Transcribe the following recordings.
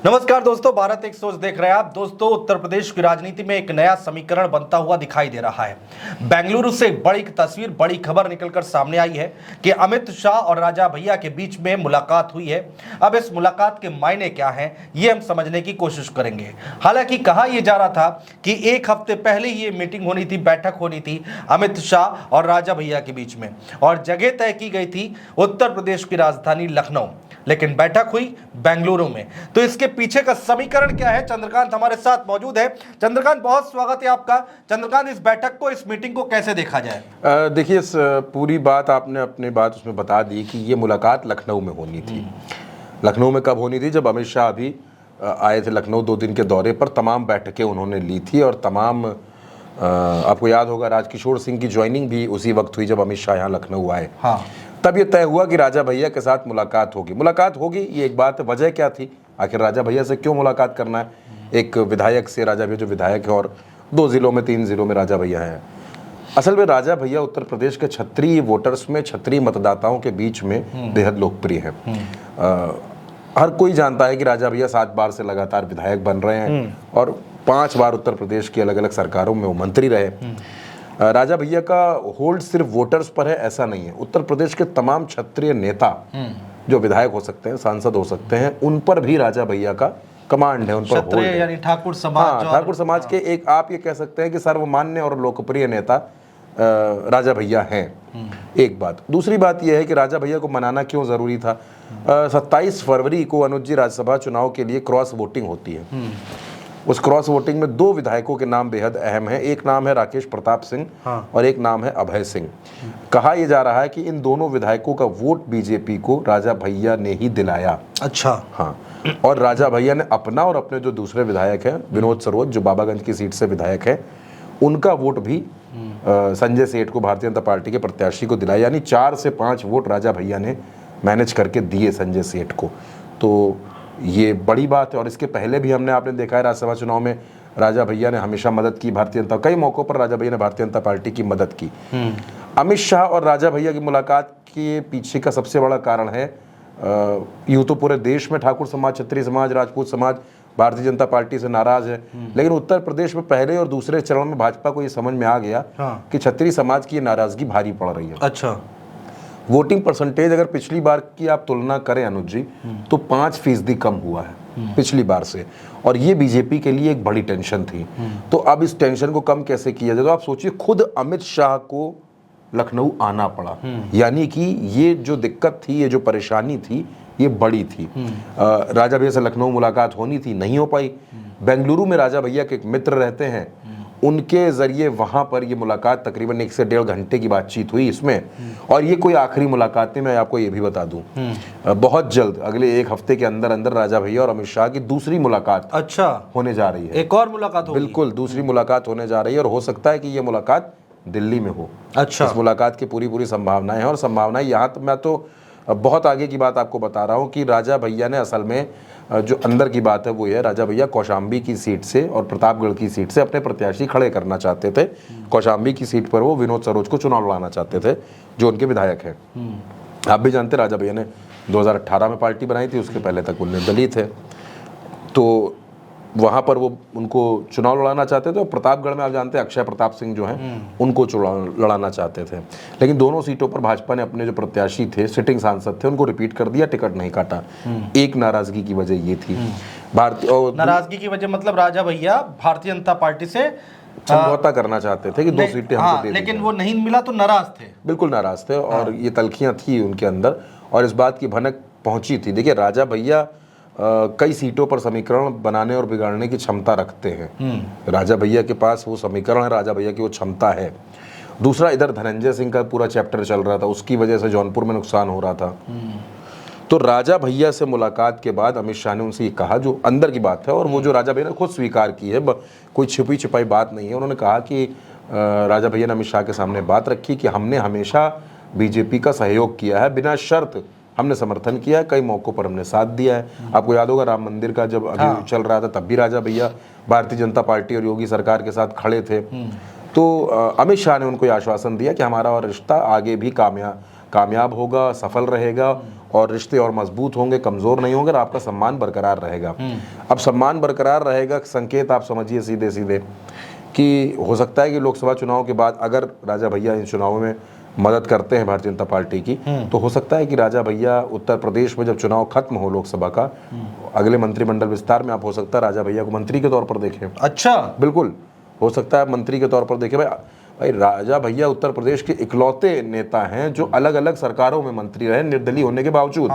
नमस्कार दोस्तों, भारत एक सोच देख रहे हैं आप। दोस्तों, उत्तर प्रदेश की राजनीति में एक नया समीकरण बनता हुआ दिखाई दे रहा है। बेंगलुरु से एक बड़ी तस्वीर, बड़ी खबर निकलकर सामने आई है कि अमित शाह और राजा भैया के बीच में मुलाकात हुई है। अब इस मुलाकात के मायने क्या हैं, ये हम समझने की कोशिश करेंगे। हालांकि कहा यह जा रहा था कि एक हफ्ते पहले ही ये मीटिंग होनी थी, बैठक होनी थी अमित शाह और राजा भैया के बीच में, और जगह तय की गई थी उत्तर प्रदेश की राजधानी लखनऊ, लेकिन बैठक हुई बेंगलुरु में। तो इसके पीछे का समीकरण क्या है, चंद्रकांत हमारे साथ मौजूद है। चंद्रकांत, बहुत स्वागत है आपका। चंद्रकांत, इस बैठक को, इस मीटिंग को कैसे देखा जाए? देखिए, इस पूरी बात आपने अपनी बात उसमें बता दी कि ये मुलाकात लखनऊ में होनी थी। लखनऊ में कब होनी थी? जब अमित शाह अभी आए थे लखनऊ 2 दिन के दौरे पर। तमाम बैठकें उन्होंने ली थी और तमाम आपको याद होगा राजकिशोर सिंह की ज्वाइनिंग भी उसी वक्त हुई जब अमित शाह यहाँ लखनऊ आए। हाँ, तब ये तय हुआ कि राजा भैया के साथ मुलाकात होगी। ये एक बात, वजह क्या थी? आखिर राजा भैया से क्यों मुलाकात करना है? एक विधायक से, राजा भैया जो विधायक है और 2 जिलों में 3 जिलों में राजा भैया हैं। असल में राजा भैया उत्तर प्रदेश के क्षत्रिय वोटर्स में, क्षत्रिय मतदाताओं के बीच में बेहद लोकप्रिय हैं। हर कोई जानता है कि राजा भैया 7 बार से लगातार विधायक बन रहे हैं और 5 बार उत्तर प्रदेश की अलग अलग सरकारों में वो मंत्री रहे। राजा भैया का होल्ड सिर्फ वोटर्स पर है ऐसा नहीं है। उत्तर प्रदेश के तमाम क्षत्रिय नेता जो विधायक हो सकते हैं, सांसद हो सकते हैं, उन पर भी राजा भैया का कमांड है, उन पर होल्ड है। यानी ठाकुर समाज। हाँ, ठाकुर समाज के एक, आप ये कह सकते हैं कि सर्वमान्य और लोकप्रिय नेता राजा भैया हैं। एक बात। दूसरी बात यह है कि राजा भैया को मनाना क्यों जरूरी था? 27 फरवरी को अनुज जी राज्यसभा चुनाव के लिए क्रॉस वोटिंग होती है। उस क्रॉस वोटिंग में 2 विधायकों के नाम बेहद अहम हैं। एक नाम है राकेश प्रताप सिंह और एक नाम है अभय सिंह। कहा यह जा रहा है कि इन दोनों विधायकों का वोट बीजेपी को राजा भैया ने ही दिलाया। अच्छा। हाँ, और राजा भैया ने अपना और अपने जो दूसरे विधायक हैं, विनोद सरोज जो बाबागंज की सीट से विधायक है, उनका वोट भी संजय सेठ को, भारतीय जनता पार्टी के प्रत्याशी को दिलाया। यानी 4 से 5 वोट राजा भैया ने मैनेज करके दिए संजय सेठ को। तो ये बड़ी बात है। और इसके पहले भी आपने देखा है राज्यसभा चुनाव में राजा भैया ने हमेशा मदद की भारतीय जनता, कई मौकों पर राजा भैया ने भारतीय जनता पार्टी की मदद की। अमित शाह और राजा भैया की मुलाकात के पीछे का सबसे बड़ा कारण है, यूं तो पूरे देश में ठाकुर समाज, क्षत्रिय समाज, राजपूत समाज भारतीय जनता पार्टी से नाराज है, लेकिन उत्तर प्रदेश में पहले और दूसरे चरण में भाजपा को ये समझ में आ गया कि क्षत्रिय समाज की नाराजगी भारी पड़ रही है। अच्छा। वोटिंग परसेंटेज अगर पिछली बार की आप तुलना करें अनुज जी, तो 5% कम हुआ है पिछली बार से, और ये बीजेपी के लिए एक बड़ी टेंशन थी। तो अब इस टेंशन को कम कैसे किया जाए? तो आप सोचिए, खुद अमित शाह को लखनऊ आना पड़ा। यानी कि ये जो दिक्कत थी, ये जो परेशानी थी, ये बड़ी थी। राजा भैया से लखनऊ मुलाकात होनी थी, नहीं हो पाई। बेंगलुरु में राजा भैया के एक मित्र रहते हैं, उनके जरिए वहां पर ये मुलाकात तकरीबन 1 से 1.5 घंटे की बातचीत हुई इसमें। और ये कोई आखिरी मुलाकात नहीं, मैं आपको ये भी बता दूं, बहुत जल्द अगले 1 हफ्ते के अंदर अंदर राजा भैया और अमित शाह की दूसरी मुलाकात अच्छा होने जा रही है। एक और मुलाकात होगी? बिल्कुल, दूसरी मुलाकात होने जा रही है और हो सकता है कि ये मुलाकात दिल्ली में हो। अच्छा। इस मुलाकात की पूरी संभावनाएं हैं। और संभावनाएं यहाँ, तो मैं तो बहुत आगे की बात आपको बता रहा हूँ कि राजा भैया ने असल में जो अंदर की बात है वो ये, राजा भैया कौशाम्बी की सीट से और प्रतापगढ़ की सीट से अपने प्रत्याशी खड़े करना चाहते थे। कौशाम्बी की सीट पर वो विनोद सरोज को चुनाव लड़ाना चाहते थे, जो उनके विधायक हैं। आप भी जानते, राजा भैया ने 2018 में पार्टी बनाई थी, उसके पहले तक वो निर्दलीय थे। तो वहाँ पर वो उनको चुनाव लड़ाना चाहते थे। और प्रतापगढ़ में आप जानते हैं अक्षय प्रताप सिंह जो हैं, उनको चुनाव लड़ाना चाहते थे। लेकिन दोनों सीटों पर भाजपा ने अपने जो प्रत्याशी थे, सिटिंग सांसद थे, उनको रिपीट कर दिया, टिकट नहीं काटा। एक नाराजगी की वजह ये थी। नाराजगी की वजह मतलब राजा भैया भारतीय जनता पार्टी से समझौता करना चाहते थे कि 2 सीटें हमको दे, लेकिन वो नहीं मिला तो नाराज थे। बिल्कुल नाराज थे। और ये तलखियां थी उनके अंदर और इस बात की भनक पहुंची थी। देखिए, राजा भैया कई सीटों पर समीकरण बनाने और बिगाड़ने की क्षमता रखते हैं। राजा भैया के पास वो समीकरण है, राजा भैया की वो क्षमता है। दूसरा, इधर धनंजय सिंह का पूरा चैप्टर चल रहा था, उसकी वजह से जौनपुर में नुकसान हो रहा था। तो राजा भैया से मुलाकात के बाद अमित शाह ने उनसे ये कहा, जो अंदर की बात है और वो जो राजा भैया ने खुद स्वीकार की है, कोई छिपी छिपाई बात नहीं है। उन्होंने कहा कि राजा भैया ने अमित शाह के सामने बात रखी कि हमने हमेशा बीजेपी का सहयोग किया है, बिना शर्त हमने समर्थन किया है, कई मौकों पर हमने साथ दिया है। आपको याद होगा राम मंदिर का जब अभी चल रहा था, तब भी राजा भैया भारतीय जनता पार्टी और योगी सरकार के साथ खड़े थे। तो अमित शाह ने उनको ये आश्वासन दिया कि हमारा और रिश्ता आगे भी कामयाब होगा, सफल रहेगा और रिश्ते और मजबूत होंगे, कमज़ोर नहीं होंगे और आपका सम्मान बरकरार रहेगा। अब सम्मान बरकरार रहेगा, संकेत आप समझिए सीधे सीधे कि हो सकता है कि लोकसभा चुनाव के बाद अगर राजा भैया इन चुनावों में मदद करते हैं भारतीय जनता पार्टी की, तो हो सकता है कि राजा भैया उत्तर प्रदेश में जब चुनाव खत्म हो लोकसभा का, अगले मंत्रिमंडल विस्तार में आप हो सकता है राजा भैया को मंत्री के तौर पर देखें। अच्छा, बिल्कुल हो सकता है मंत्री के तौर पर देखें। भाई राजा भैया उत्तर प्रदेश के इकलौते नेता हैं जो अलग अलग सरकारों में मंत्री रहे निर्दलीय होने के बावजूद।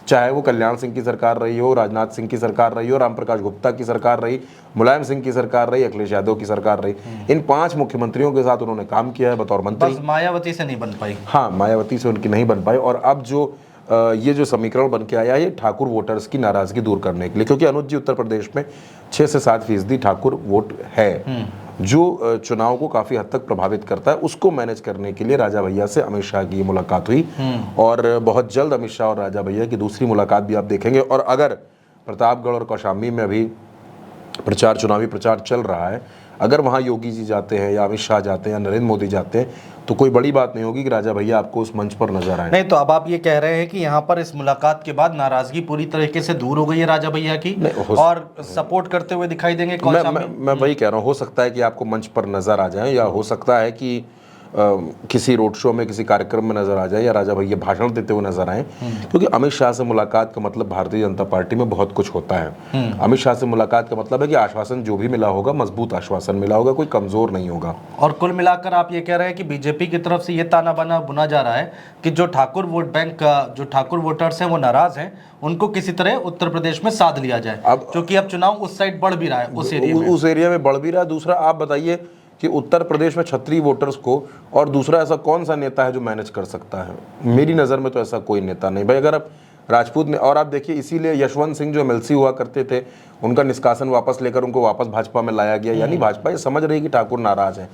चाहे वो कल्याण सिंह की सरकार रही हो, राजनाथ सिंह की सरकार रही हो, राम प्रकाश गुप्ता की सरकार रही, मुलायम सिंह की सरकार रही, अखिलेश यादव की सरकार रही, इन 5 मुख्यमंत्रियों के साथ उन्होंने काम किया है बतौर मंत्री। बस मायावती से नहीं बन पाई। हाँ, मायावती से उनकी नहीं बन पाई। और अब जो ये जो समीकरण बन के आया है, ये ठाकुर वोटर्स की नाराजगी दूर करने के लिए, क्योंकि अनुज जी उत्तर प्रदेश में 6 से 7% ठाकुर वोट है जो चुनाव को काफी हद तक प्रभावित करता है। उसको मैनेज करने के लिए राजा भैया से अमित शाह की मुलाकात हुई और बहुत जल्द अमित शाह और राजा भैया की दूसरी मुलाकात भी आप देखेंगे। और अगर प्रतापगढ़ और कौशाम्बी में अभी चुनावी प्रचार चल रहा है, अगर वहाँ योगी जी जाते हैं या अमित शाह जाते हैं या नरेंद्र मोदी जाते हैं, तो कोई बड़ी बात नहीं होगी कि राजा भैया आपको उस मंच पर नजर आए। नहीं, तो अब आप ये कह रहे हैं कि यहाँ पर इस मुलाकात के बाद नाराजगी पूरी तरीके से दूर हो गई है राजा भैया की और सपोर्ट करते हुए दिखाई देंगे मैं वही कह रहा हूँ, हो सकता है कि आपको मंच पर नजर आ जाए, या हो सकता है कि किसी रोड शो में किसी कार्यक्रम में नजर आ जाए, या राजा भैया भाषण देते हुए नजर आए। क्योंकि अमित शाह से मुलाकात का मतलब भारतीय जनता पार्टी में बहुत कुछ होता है। अमित शाह से मुलाकात का मतलब है कि आश्वासन जो भी मिला होगा मजबूत आश्वासन मिला होगा, कोई कमजोर नहीं होगा। और कुल मिलाकर आप ये कह रहे हैं कि बीजेपी की तरफ से ये ताना बाना बुना जा रहा है कि जो ठाकुर वोट बैंक का जो ठाकुर वोटर्स हैं वो नाराज हैं, उनको किसी तरह उत्तर प्रदेश में साध लिया जाए। अब क्योंकि अब चुनाव उस साइड बढ़ भी रहा है, उस एरिया में बढ़ भी रहा है। दूसरा आप बताइए कि उत्तर प्रदेश में क्षत्रिय वोटर्स को, और दूसरा ऐसा कौन सा नेता है जो मैनेज कर सकता है? मेरी नज़र में तो ऐसा कोई नेता नहीं। भाई अगर आप राजपूत में, और आप देखिए इसीलिए यशवंत सिंह जो एमएलसी हुआ करते थे, उनका निष्कासन वापस लेकर उनको वापस भाजपा में लाया गया। यानी भाजपा ये समझ रही है कि ठाकुर नाराज है।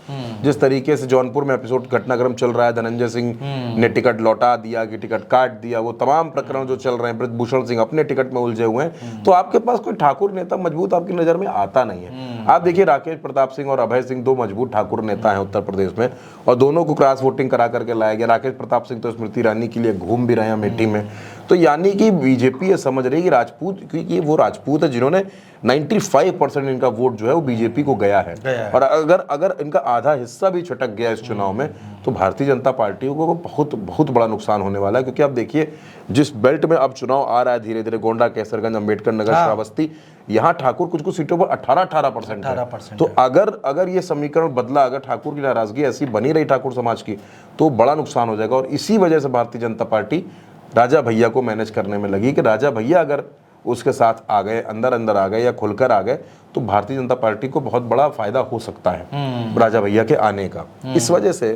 जिस तरीके से जौनपुर में एपिसोड घटनाक्रम चल रहा है, धनंजय सिंह ने टिकट लौटा दिया कि टिकट काट दिया, वो तमाम प्रकरण जो चल रहे हैं, ब्रजभूषण सिंह अपने टिकट में उलझे हुए हैं, तो आपके पास कोई ठाकुर नेता मजबूत आपकी नजर में आता नहीं है। आप देखिए राकेश प्रताप सिंह और अभय सिंह 2 मजबूत ठाकुर नेता हैं उत्तर प्रदेश में, और दोनों को क्रॉस वोटिंग करा करके लाया गया। राकेश प्रताप सिंह तो स्मृति ईरानी के लिए घूम भी रहे हैं अमेठी में। तो यानी कि बीजेपी ये समझ रही है कि राजपूत, क्योंकि वो राजपूत है जिन्होंने 95% इनका वोट जो है वो बीजेपी को गया है। और अगर इनका आधा हिस्सा भी छटक गया इस चुनाव में, तो भारतीय जनता पार्टी को बहुत बहुत बड़ा नुकसान होने वाला है। क्योंकि आप देखिए जिस बेल्ट में अब चुनाव आ रहा है धीरे धीरे, गोंडा, कैसरगंज, अम्बेडकर नगर, श्रावस्ती, यहाँ ठाकुर कुछ सीटों पर 18% है। तो अगर ये समीकरण बदला, अगर ठाकुर की नाराजगी ऐसी बनी रही ठाकुर समाज की, तो बड़ा नुकसान हो जाएगा। और इसी वजह से भारतीय जनता पार्टी राजा भैया को मैनेज करने में लगी कि राजा भैया अगर उसके साथ आ गए, अंदर आ गए या खुलकर आ गए, तो भारतीय जनता पार्टी को बहुत बड़ा फायदा हो सकता है राजा भैया के आने का। इस वजह से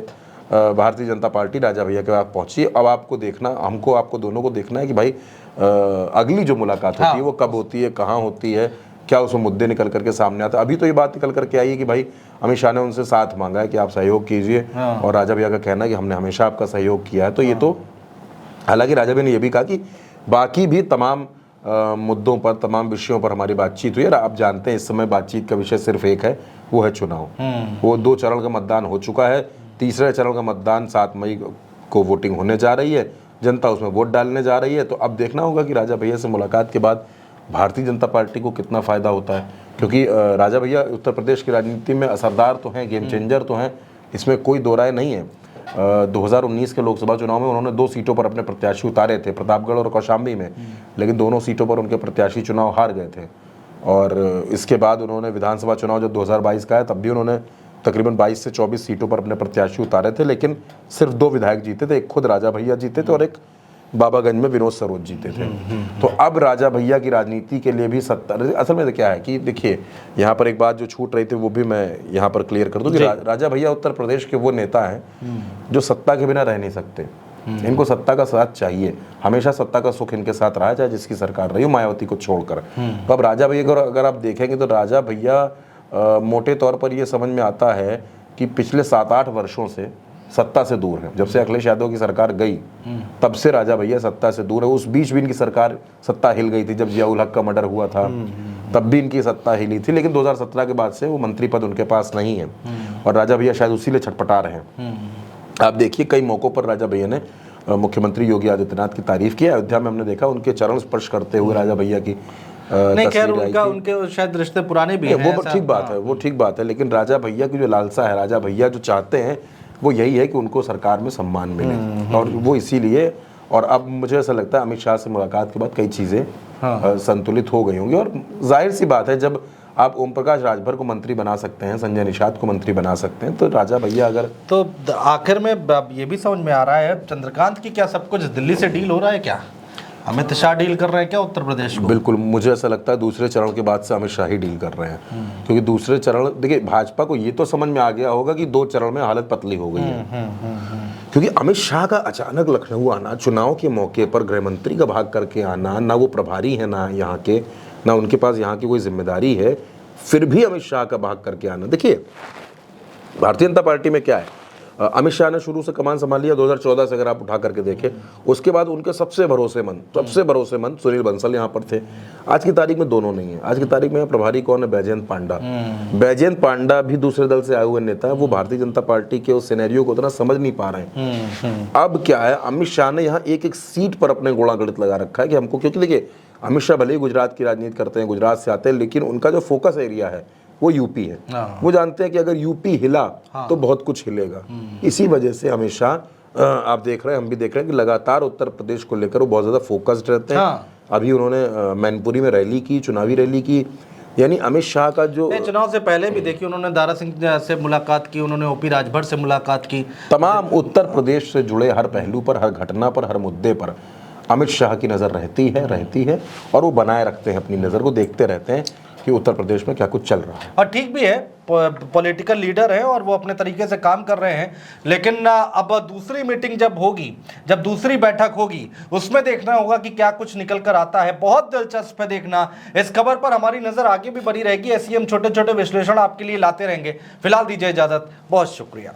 भारतीय जनता पार्टी राजा भैया के पास पहुंची। अब आपको देखना, आपको दोनों को देखना है कि भाई अगली जो मुलाकात होती है वो कब होती है, कहाँ होती है, क्या उसमें मुद्दे निकल करके सामने आते हैं। अभी तो ये बात निकल करके आई है कि भाई अमित शाह ने उनसे साथ मांगा है कि आप सहयोग कीजिए, और राजा भैया का कहना है कि हमने हमेशा आपका सहयोग किया है। तो ये तो, हालांकि राजा भैया ने यह भी कहा कि बाकी भी तमाम मुद्दों पर, तमाम विषयों पर हमारी बातचीत हुई है। आप जानते हैं इस समय बातचीत का विषय सिर्फ एक है, वो है चुनाव। वो 2 चरण का मतदान हो चुका है, तीसरे चरण का मतदान 7 मई को वोटिंग होने जा रही है, जनता उसमें वोट डालने जा रही है। तो अब देखना होगा कि राजा भैया से मुलाकात के बाद भारतीय जनता पार्टी को कितना फ़ायदा होता है। क्योंकि राजा भैया उत्तर प्रदेश की राजनीति में असरदार तो हैं, गेम चेंजर तो हैं, इसमें कोई दो राय नहीं है। 2019 के लोकसभा चुनाव में उन्होंने 2 सीटों पर अपने प्रत्याशी उतारे थे, प्रतापगढ़ और कौशाम्बी में, लेकिन दोनों सीटों पर उनके प्रत्याशी चुनाव हार गए थे। और इसके बाद उन्होंने विधानसभा चुनाव जब 2022 का है, तब भी उन्होंने तकरीबन 22 से 24 सीटों पर अपने प्रत्याशी उतारे थे, लेकिन सिर्फ 2 विधायक जीते थे। एक खुद राजा भैया जीते थे और एक बाबागंज में विनोद सरोज जीते थे। तो अब राजा भैया की राजनीति के लिए भी सत्ता, असल में क्या है कि देखिए यहाँ पर एक बात जो छूट रही थी वो भी मैं यहाँ पर क्लियर कर दूं कि राजा भैया उत्तर प्रदेश के वो नेता हैं जो सत्ता के बिना रह नहीं सकते। इनको सत्ता का साथ चाहिए, हमेशा सत्ता का सुख इनके साथ रहा है, चाहे जिसकी सरकार रही हो, मायावती को छोड़कर। तो अब राजा भैया को अगर आप देखेंगे तो राजा भैया मोटे तौर पर ये समझ में आता है कि पिछले 7-8 वर्षों से सत्ता से दूर है। जब से अखिलेश यादव की सरकार गई तब से राजा भैया सत्ता से दूर है। उस बीच भी इनकी सरकार, सत्ता हिल गई थी, जब जियाउल हक का मर्डर हुआ था तब भी इनकी सत्ता हिली थी, लेकिन 2017 के बाद से वो मंत्री पद उनके पास नहीं है और राजा भैया शायद उसी लिए छटपटा रहे हैं। आप देखिए कई मौकों पर राजा भैया ने मुख्यमंत्री योगी आदित्यनाथ की तारीफ की। अयोध्या में हमने देखा उनके चरण स्पर्श करते हुए राजा भैया की नहीं, खैर तस्वीर आई थी। उनके शायद रिश्ते पुराने भी हैं, वो ऐसा- ठीक बात है, वो ठीक बात है, लेकिन राजा भैया की जो लालसा है, राजा भैया जो चाहते हैं वो यही है कि उनको सरकार में सम्मान मिले, और वो इसीलिए। और अब मुझे ऐसा लगता है अमित शाह से मुलाकात के बाद कई चीज़ें संतुलित हो गई होंगी। और जाहिर सी बात है, जब आप ओम प्रकाश राजभर को मंत्री बना सकते हैं, संजय निषाद को मंत्री बना सकते हैं, तो राजा भैया अगर तो आखिर में अब ये भी समझ में आ रहा है चंद्रकांत की क्या सब कुछ दिल्ली से डील हो रहा है क्या? अमित शाह डील कर रहे हैं क्या उत्तर प्रदेश को? बिल्कुल, मुझे ऐसा लगता है दूसरे चरण के बाद से अमित शाह ही डील कर रहे हैं, क्योंकि दूसरे चरण, देखिए भाजपा को ये तो समझ में आ गया होगा कि 2 चरण में हालत पतली हो गई है। क्योंकि अमित शाह का अचानक लखनऊ आना, चुनाव के मौके पर गृह मंत्री का भाग करके आना, ना वो प्रभारी है ना यहाँ के, ना उनके पास यहाँ की कोई जिम्मेदारी है, फिर भी अमित शाह का भाग करके आना। देखिए भारतीय जनता पार्टी में क्या है, अमित शाह ने शुरू से कमान संभाल लिया 2014 से, अगर आप उठा करके देखें, उसके बाद उनके सबसे भरोसेमंद सुनील बंसल यहाँ पर थे। आज की तारीख में दोनों नहीं है। आज की तारीख में प्रभारी कौन है? बैजयंत पांडा। बैजयंत पांडा भी दूसरे दल से आए हुए नेता है, वो भारतीय जनता पार्टी के उस सिनेरियो को उतना समझ नहीं पा रहे हैं। अब क्या है, अमित शाह ने यहाँ एक एक सीट पर अपने घोड़ा गणित लगा रखा है कि हमको, क्योंकि देखिए अमित शाह भले ही गुजरात की राजनीति करते हैं, गुजरात से आते हैं, लेकिन उनका जो फोकस एरिया है वो यूपी है। वो जानते हैं कि अगर यूपी हिला तो बहुत कुछ हिलेगा। इसी वजह से हमेशा आप देख रहे हैं, हम भी देख रहे हैं कि लगातार उत्तर प्रदेश को लेकर वो बहुत ज्यादा फोकस्ड रहते हैं। अभी उन्होंने मैनपुरी में रैली की, चुनावी रैली की, यानी अमित शाह का जो चुनाव से पहले भी देखिए उन्होंने दारा सिंह से मुलाकात की, उन्होंने ओपी राजभर से मुलाकात की। तमाम उत्तर प्रदेश से जुड़े हर पहलू पर, हर घटना पर, हर मुद्दे पर अमित शाह की नज़र रहती है, और वो बनाए रखते हैं अपनी नज़र को, देखते रहते हैं कि उत्तर प्रदेश में क्या कुछ चल रहा है। और ठीक भी है, पॉलिटिकल लीडर है और वो अपने तरीके से काम कर रहे हैं, लेकिन अब दूसरी मीटिंग जब होगी, जब दूसरी बैठक होगी, उसमें देखना होगा कि क्या कुछ निकल कर आता है। बहुत दिलचस्प है देखना। इस खबर पर हमारी नजर आगे भी बनी रहेगी, ऐसी हम छोटे छोटे विश्लेषण आपके लिए लाते रहेंगे। फिलहाल दीजिए इजाजत, बहुत शुक्रिया।